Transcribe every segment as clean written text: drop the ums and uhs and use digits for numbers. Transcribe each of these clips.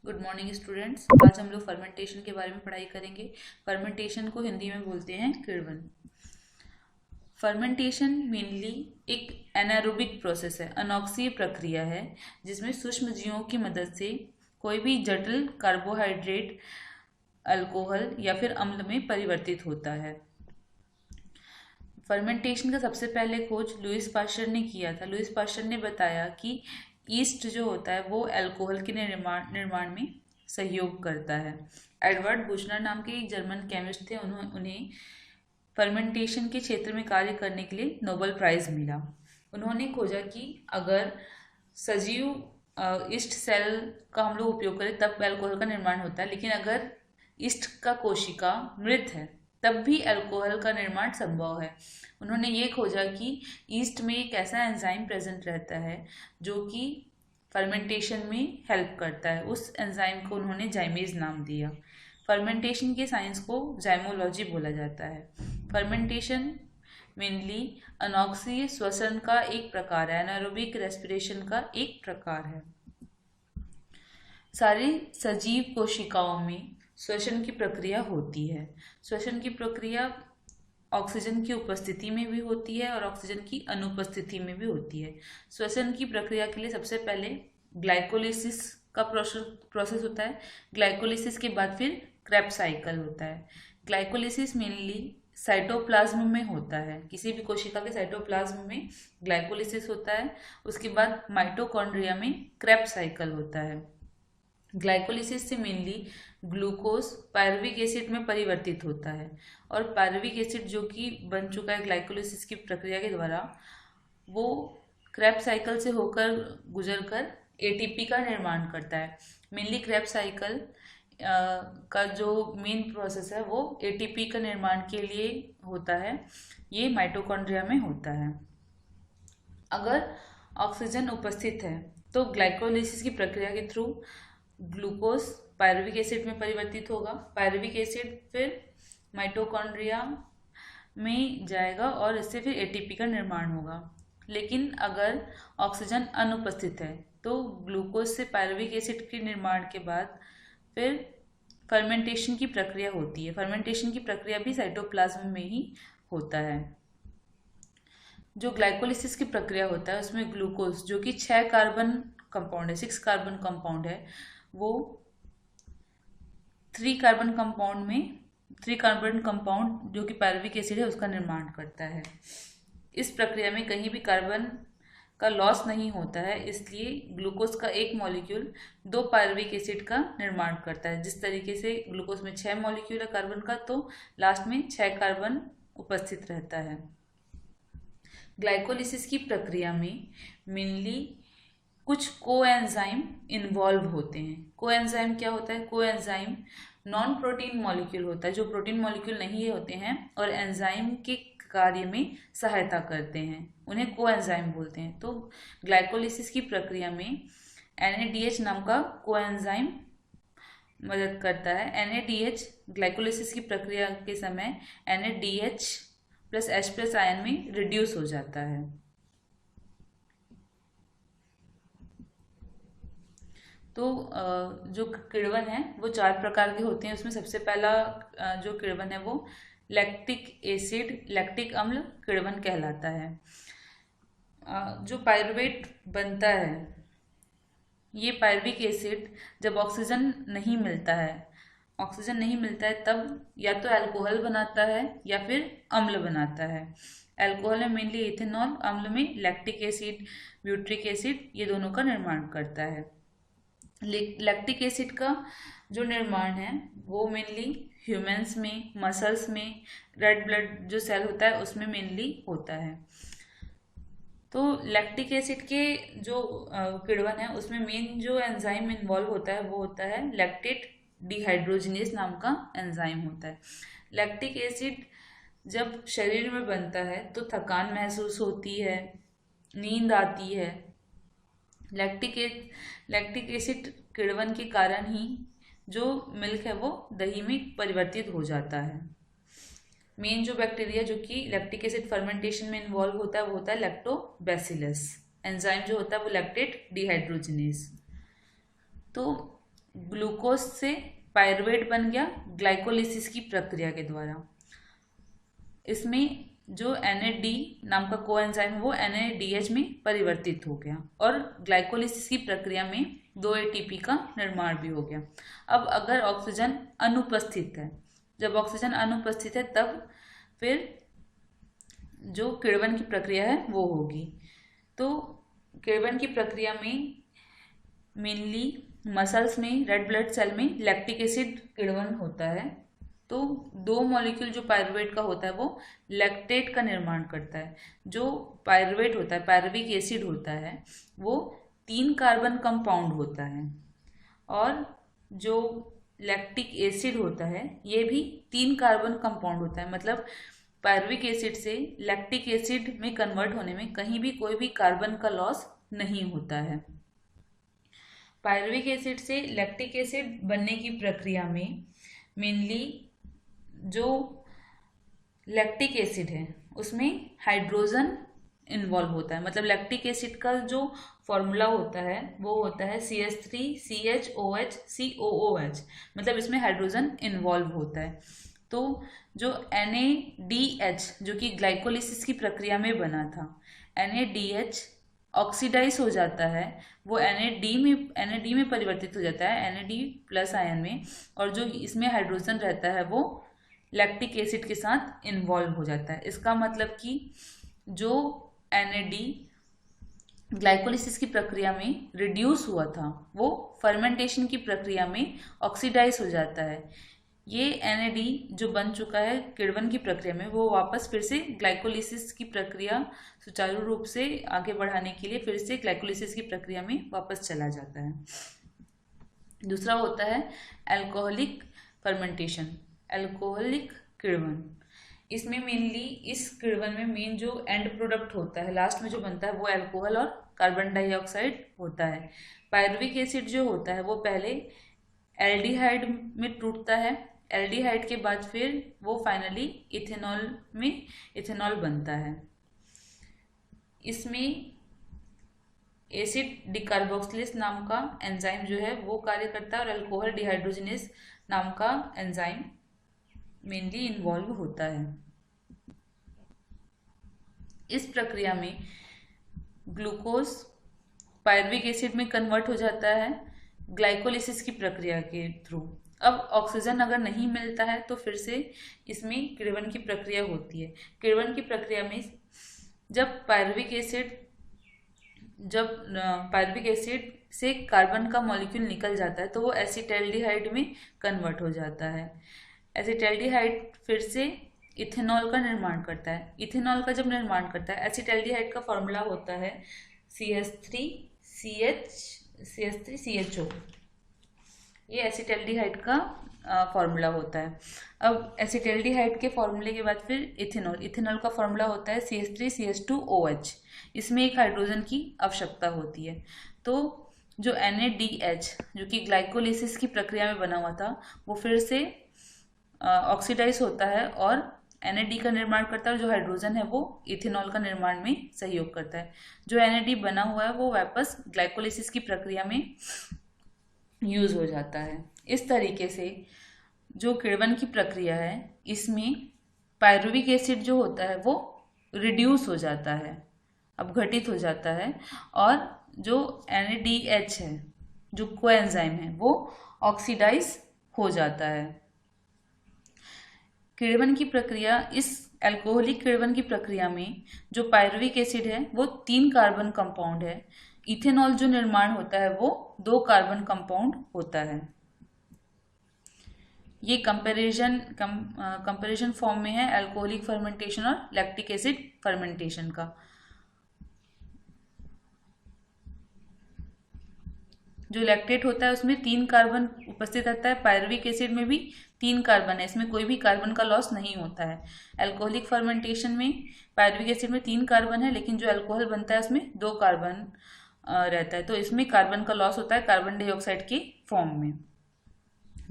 Good morning students. आज हम लोग फर्मेंटेशन के बारे में पढ़ाई करेंगे। फर्मेंटेशन को हिंदी में बोलते हैं किण्वन। फर्मेंटेशन मेनली एक एनारोबिक प्रोसेस है, अनॉक्सीय प्रक्रिया है, जिसमें सूक्ष्म जीवों की मदद से कोई भी जटिल कार्बोहाइड्रेट अल्कोहल या फिर अम्ल में परिवर्तित होता है। फर्मेंटेशन का सबसे पहले खोज लुईस पाश्चर ने किया था। लुईस पाश्चर ने बताया कि ईस्ट जो होता है वो अल्कोहल के निर्माण में सहयोग करता है। एडवर्ड बुशनर नाम के एक जर्मन केमिस्ट थे, उन्हें फर्मेंटेशन के क्षेत्र में कार्य करने के लिए नोबेल प्राइज मिला। उन्होंने खोजा कि अगर सजीव ईस्ट सेल का हम लोग उपयोग करें तब अल्कोहल का निर्माण होता है, लेकिन अगर ईस्ट का कोशिका मृत है तब भी अल्कोहल का निर्माण संभव है। उन्होंने ये खोजा कि ईस्ट में एक ऐसा एंजाइम प्रेजेंट रहता है जो कि फर्मेंटेशन में हेल्प करता है। उस एंजाइम को उन्होंने जाइमेज नाम दिया। फर्मेंटेशन के साइंस को जाइमोलॉजी बोला जाता है। फर्मेंटेशन मेनली अनॉक्सीय श्वसन का एक प्रकार है, एनारोबिक रेस्पिरेशन का एक प्रकार है। सारी सजीव कोशिकाओं में श्वसन की प्रक्रिया होती है। श्वसन की प्रक्रिया ऑक्सीजन की उपस्थिति में भी होती है और ऑक्सीजन की अनुपस्थिति में भी होती है। श्वसन की प्रक्रिया के लिए सबसे पहले ग्लाइकोलिसिस का प्रोसेस होता है। ग्लाइकोलिसिस के बाद फिर क्रेब्स साइकिल होता है। ग्लाइकोलिसिस मेनली साइटोप्लाज्म में होता है। किसी भी कोशिका के साइटोप्लाज्म में ग्लाइकोलिसिस होता है। उसके बाद माइटोकॉन्ड्रिया में क्रेब्स साइकिल होता है। ग्लाइकोलिसिस से मेनली ग्लूकोज पायरुविक एसिड में परिवर्तित होता है और पायरुविक एसिड जो कि बन चुका है ग्लाइकोलिसिस की प्रक्रिया के द्वारा, वो क्रेब्स साइकिल से होकर गुजरकर एटीपी का निर्माण करता है। मेनली क्रेब्स साइकिल का जो मेन प्रोसेस है वो एटीपी का निर्माण के लिए होता है। ये माइटोकॉन्ड्रिया में होता है। अगर ऑक्सीजन उपस्थित है तो ग्लाइकोलिसिस की प्रक्रिया के थ्रू ग्लूकोज पायरुविक एसिड में परिवर्तित होगा। पायरुविक एसिड फिर माइटोकॉन्ड्रिया में जाएगा और इससे फिर एटीपी का निर्माण होगा। लेकिन अगर ऑक्सीजन अनुपस्थित है तो ग्लूकोज से पायरुविक एसिड के निर्माण के बाद फिर फर्मेंटेशन की प्रक्रिया होती है। फर्मेंटेशन की प्रक्रिया भी साइटोप्लाज्म में ही होता है। जो ग्लाइकोलिसिस की प्रक्रिया होता है उसमें ग्लूकोज जो कि 6 कार्बन कंपाउंड है, 6 कार्बन कंपाउंड है, वो 3 कार्बन कंपाउंड जो कि पायरुविक एसिड है उसका निर्माण करता है। इस प्रक्रिया में कहीं भी कार्बन का लॉस नहीं होता है, इसलिए ग्लूकोज का एक मॉलिक्यूल 2 पायरुविक एसिड का निर्माण करता है। जिस तरीके से ग्लूकोज में 6 मॉलिक्यूल है कार्बन का, तो लास्ट में 6 कार्बन उपस्थित रहता है। ग्लाइकोलिसिस की प्रक्रिया में मेनली कुछ कोएंजाइम इन्वॉल्व होते हैं। कोएंजाइम क्या होता है? कोएंजाइम नॉन प्रोटीन मॉलिक्यूल होता है जो प्रोटीन मॉलिक्यूल नहीं होते हैं और एंजाइम के कार्य में सहायता करते हैं, उन्हें कोएंजाइम बोलते हैं। तो ग्लाइकोलिसिस की प्रक्रिया में NADH नाम का कोएंजाइम मदद करता है। NADH ग्लाइकोलिसिस की प्रक्रिया के समय NADH plus H plus ion में रिड्यूस हो जाता है। तो जो किण्वन है वो 4 प्रकार के होते हैं। उसमें सबसे पहला जो किण्वन है वो लैक्टिक एसिड, लैक्टिक अम्ल किण्वन कहलाता है। जो पायरुवेट बनता है, ये पायरुविक एसिड जब ऑक्सीजन नहीं मिलता है तब या तो अल्कोहल बनाता है या फिर अम्ल बनाता है। अल्कोहल में मेनली इथेनॉल, अम्ल में लैक्टिक एसिड, ब्यूट्रिक एसिड, ये दोनों का निर्माण करता है। लैक्टिक एसिड का जो निर्माण है वो मेनली ह्यूमंस में, मसल्स में, रेड ब्लड जो सेल होता है उसमें मेनली होता है। तो लैक्टिक एसिड के जो किण्वन है उसमें मेन जो एंजाइम इन्वॉल्व होता है वो होता है लैक्टेट डिहाइड्रोजिनेज नाम का एंजाइम होता है। लैक्टिक एसिड जब शरीर में बनता है तो थकान महसूस होती है, नींद आती है। लैक्टिक एसिड किण्वन के कारण ही जो मिल्क है वो दही में परिवर्तित हो जाता है। मेन जो बैक्टीरिया जो कि लैक्टिक एसिड फर्मेंटेशन में इन्वॉल्व होता है वो होता है लैक्टोबैसिलस। एंजाइम जो होता है वो लैक्टेट डिहाइड्रोजिनेज। तो ग्लूकोज से पायरुवेट बन गया ग्लाइकोलिसिस की प्रक्रिया के द्वारा। इसमें जो NAD नाम का कोएंजाइम वो NADH में परिवर्तित हो गया और ग्लाइकोलिसिस की प्रक्रिया में 2 ATP का निर्माण भी हो गया। अब अगर ऑक्सीजन अनुपस्थित है, जब ऑक्सीजन अनुपस्थित है तब फिर जो किण्वन की प्रक्रिया है वो होगी। तो किण्वन की प्रक्रिया में मेनली मसल्स में रेड ब्लड सेल में लैक्टिक एसिड किण्वन होता है। तो 2 मॉलिक्यूल जो पायरुवेट का होता है वो लैक्टेट का निर्माण करता है। जो पायरुवेट होता है, पायरुविक एसिड होता है, वो 3 कार्बन कंपाउंड होता है और जो लैक्टिक एसिड होता है ये भी 3 कार्बन कंपाउंड होता है। मतलब पायरुविक एसिड से लैक्टिक एसिड में कन्वर्ट होने में कहीं भी कोई भी कार्बन का लॉस नहीं होता है। पायरुविक एसिड से लैक्टिक एसिड बनने की प्रक्रिया में मेनली जो लैक्टिक एसिड है उसमें हाइड्रोजन इन्वॉल्व होता है। मतलब लैक्टिक एसिड का जो फॉर्मूला होता है वो होता है CH3CHOH COOH। मतलब इसमें हाइड्रोजन इन्वॉल्व होता है। तो जो NADH जो कि ग्लाइकोलिसिस की प्रक्रिया में बना था, NADH ऑक्सीडाइज हो जाता है, वो NAD में परिवर्तित हो जाता है, NAD प्लस आयन में, और जो इसमें हाइड्रोजन रहता है वो लैक्टिक एसिड के साथ इन्वॉल्व हो जाता है। इसका मतलब कि जो NAD ग्लाइकोलिसिस की प्रक्रिया में रिड्यूस हुआ था वो फर्मेंटेशन की प्रक्रिया में ऑक्सीडाइज हो जाता है। ये NAD जो बन चुका है किण्वन की प्रक्रिया में वो वापस फिर से ग्लाइकोलिसिस की प्रक्रिया सुचारू रूप से आगे बढ़ाने के लिए फिर से ग्लाइकोलिसिस की प्रक्रिया में वापस चला जाता है। दूसरा होता है अल्कोहलिक फर्मेंटेशन, अल्कोहलिक किण्वन। इसमें मेनली इस किण्वन में मेन जो एंड प्रोडक्ट होता है, लास्ट में जो बनता है वो अल्कोहल और कार्बन डाइऑक्साइड होता है। पायरुविक एसिड जो होता है वो पहले एल्डिहाइड में टूटता है, एल्डिहाइड के बाद फिर वो फाइनली इथेनॉल में इथेनॉल बनता है। इसमें एसिड डिकार्बोक्सिलेज नाम का एंजाइम जो है वो कार्य करता है और अल्कोहल डिहाइड्रोजिनेज नाम का एंजाइम मेनली इन्वॉल्व होता है। इस प्रक्रिया में ग्लूकोज पायरुविक एसिड में कन्वर्ट हो जाता है ग्लाइकोलिसिस की प्रक्रिया के थ्रू। अब ऑक्सीजन अगर नहीं मिलता है तो फिर से इसमें किण्वन की प्रक्रिया होती है। किण्वन की प्रक्रिया में जब पायरुविक एसिड से कार्बन का मॉलिक्यूल निकल जाता है तो वो एसिटैल्डिहाइड में कन्वर्ट हो जाता है। एसिटैल्डिहाइड फिर से इथेनॉल का निर्माण करता है। इथेनॉल का जब निर्माण करता है, एसिटैल्डिहाइड का फॉर्मूला होता है CH3CHO। ये एसिटैल्डिहाइड का फॉर्मूला होता है। अब एसिटैल्डिहाइड के फॉर्मूले के बाद फिर इथेनॉल का फॉर्मूला होता है CH3CH2OH। इसमें एक हाइड्रोजन की आवश्यकता होती है। तो जो NADH जो कि ग्लाइकोलिसिस की प्रक्रिया में बना हुआ था वो फिर से ऑक्सीडाइज होता है और NAD का निर्माण करता है और जो हाइड्रोजन है वो इथेनॉल का निर्माण में सहयोग करता है। जो NAD बना हुआ है वो वापस ग्लाइकोलिसिस की प्रक्रिया में यूज हो जाता है। इस तरीके से जो किण्वन की प्रक्रिया है इसमें पायरुविक एसिड जो होता है वो रिड्यूस हो जाता है, अपघटित हो जाता है, और जो NADH है जो कोएंजाइम है वो ऑक्सीडाइज हो जाता है। किण्वन की प्रक्रिया, इस अल्कोहलिक किण्वन की प्रक्रिया में जो पायरुविक एसिड है वो 3 कार्बन कंपाउंड है। इथेनॉल जो निर्माण होता है वो 2 कार्बन कंपाउंड होता है। ये कंपैरिजन फॉर्म में है अल्कोहलिक फर्मेंटेशन और लैक्टिक एसिड फर्मेंटेशन का। जो लैक्टेट होता है उसमें 3 कार्बन उपस्थित रहता है, पायरुविक एसिड में भी 3 कार्बन है, इसमें कोई भी कार्बन का लॉस नहीं होता है। अल्कोहलिक फर्मेंटेशन में पायरुविक एसिड में 3 कार्बन है लेकिन जो अल्कोहल बनता है उसमें 2 कार्बन रहता है, तो इसमें कार्बन का लॉस होता है कार्बन डाइऑक्साइड के फॉर्म में।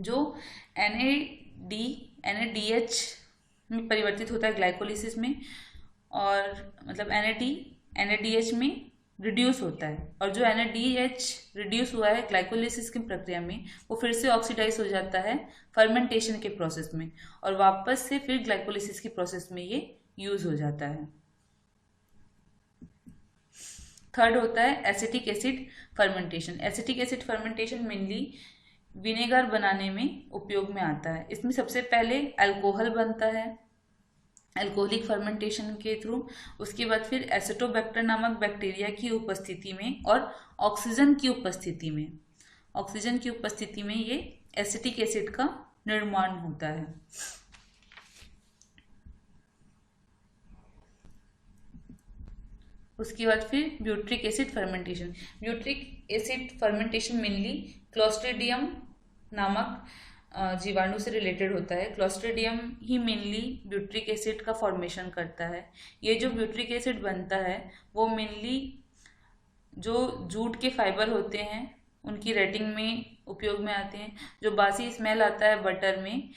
जो NADH में परिवर्तित होता है ग्लाइकोलिसिस में, और मतलब NADH में रिड्यूस होता है, और जो NADH रिड्यूस हुआ है ग्लाइकोलिसिस की प्रक्रिया में, वो फिर से ऑक्सीडाइज हो जाता है फर्मेंटेशन के प्रोसेस में, और वापस से फिर ग्लाइकोलिसिस की प्रोसेस में ये यूज हो जाता है। थर्ड होता है acetic acid fermentation. Acetic acid fermentation mainly vinegar बनाने में उपयोग में आता है। इसमें सबसे पहले अल्कोहल बनता है अल्कोहलिक फर्मेंटेशन के थ्रू, उसके बाद फिर एसिटोबैक्टर नामक बैक्टीरिया की उपस्थिति में और ऑक्सीजन की उपस्थिति में ये एसिटिक एसिड का निर्माण होता है। उसके बाद फिर butyric acid fermentation. Butyric acid fermentation mainly clostridium नामक जीवाणु से रिलेटेड होता है। क्लोस्ट्रीडियम ही मेनली ब्यूट्रिक एसिड का फॉर्मेशन करता है। ये जो ब्यूट्रिक एसिड बनता है वो मेनली जो जूट के फाइबर होते हैं उनकी रेटिंग में उपयोग में आते हैं। जो बासी स्मेल आता है बटर में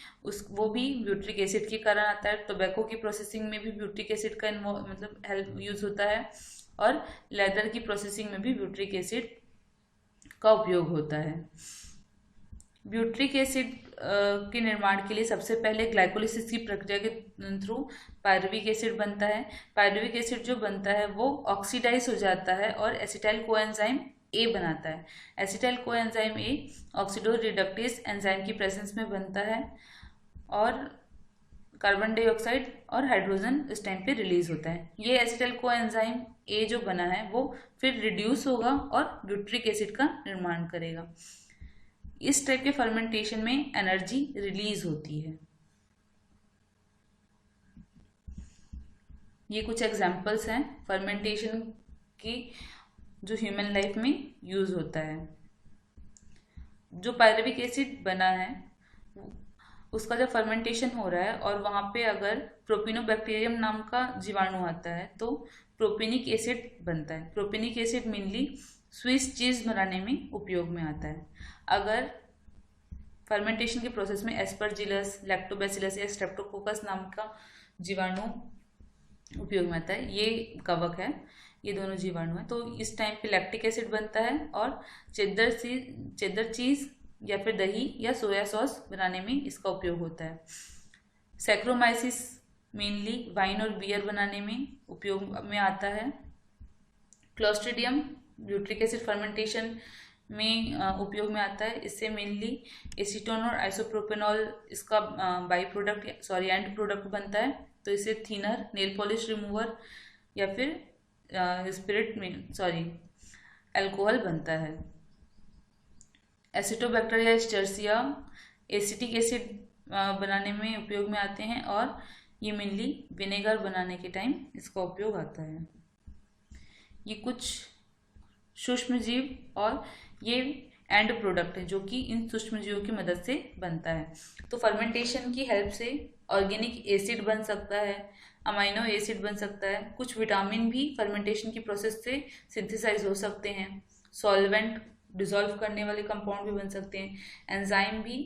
वो भी ब्यूट्रिक एसिड के कारण आता है। टोबैको की प्रोसेसिंग में भी ब्यूट्रिक एसिड का मतलब हेल्प यूज होता है, और लेदर की प्रोसेसिंग में भी ब्यूट्रिक एसिड का उपयोग होता है। ब्यूट्रिक एसिड के निर्माण के लिए सबसे पहले ग्लाइकोलिसिस की प्रक्रिया के थ्रू पायरुविक एसिड बनता है। पायरुविक एसिड जो बनता है वो ऑक्सीडाइज हो जाता है और एसिटाइल कोएंजाइम ए बनाता है। Acetyl coenzyme A oxidoreductase enzyme की प्रेजेंस में बनता है, और कार्बन डाइऑक्साइड और हाइड्रोजन इस टाइम पे रिलीज होता है। ये एसिटाइल कोएंजाइम ए जो बना है वो फिर रिड्यूस होगा और ब्यूट्रिक एसिड का निर्माण करेगा। इस टाइप के फर्मेंटेशन में एनर्जी रिलीज होती है। ये कुछ एग्जांपल्स हैं फर्मेंटेशन की जो ह्यूमन लाइफ में यूज होता है। जो पायरुविक एसिड बना है उसका जब फर्मेंटेशन हो रहा है और वहां पे अगर प्रोपिनोबैक्टीरियम नाम का जीवाणु आता है तो प्रोपिनिक एसिड बनता है। प्रोपिनिक एसिड मेनली स्विस चीज बनाने में उपयोग में आता है। अगर फर्मेंटेशन के प्रोसेस में एस्परजिलस, लैक्टोबैसिलस या स्ट्रेप्टोकोकस नाम का जीवाणु उपयोग में आता है, ये कवक है, ये दोनों जीवाणु हैं, तो इस टाइम पे लैक्टिक एसिड बनता है और चेदर चीज या फिर दही या सोया सॉस बनाने में इसका उपयोग होता है। सैक्रोमाइसिस मेनली वाइन और बियर बनाने में उपयोग में आता है। क्लोस्ट्रीडियम ब्यूट्रिक एसिड फर्मेंटेशन में उपयोग में आता है। इससे मेनली एसीटोन और आइसोप्रोपेनॉल इसका एंड प्रोडक्ट बनता है। तो इससे थिनर, नेल पॉलिश रिमूवर या फिर अल्कोहल बनता है। एसिटोबैक्टर या स्टर्सिया एसिटिक एसिड बनाने में उपयोग में आते हैं, और ये मेनली विनेगर बनाने के टाइम इसका उपयोग आता है। ये कुछ सूक्ष्म जीव और ये एंड प्रोडक्ट है जो कि इन सूक्ष्म जीवों की मदद से बनता है। तो फर्मेंटेशन की हेल्प से ऑर्गेनिक एसिड बन सकता है, अमाइनो एसिड बन सकता है, कुछ विटामिन भी फर्मेंटेशन की प्रोसेस से सिंथेसाइज हो सकते हैं, सॉल्वेंट डिसॉल्व करने वाले कंपाउंड भी बन सकते हैं, एंजाइम भी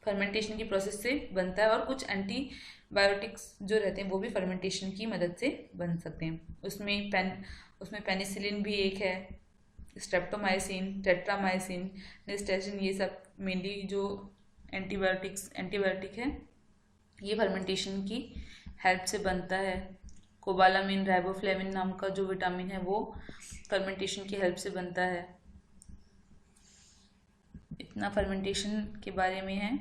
फर्मेंटेशन की प्रोसेस से बनता है, और कुछ एंटीबायोटिक्स जो रहते हैं वो भी फर्मेंटेशन की मदद से बन सकते हैं। उसमें पेनिसिलिन भी एक है, स्ट्रेप्टोमाइसिन, टेट्रामाइसिन, निस्टेसिन, ये सब मेनली जो एंटीबायोटिक है ये फर्मेंटेशन की हेल्प से बनता है। कोबालामिन, राइबोफ्लेविन नाम का जो विटामिन है वो फर्मेंटेशन की हेल्प से बनता है। इतना फर्मेंटेशन के बारे में है।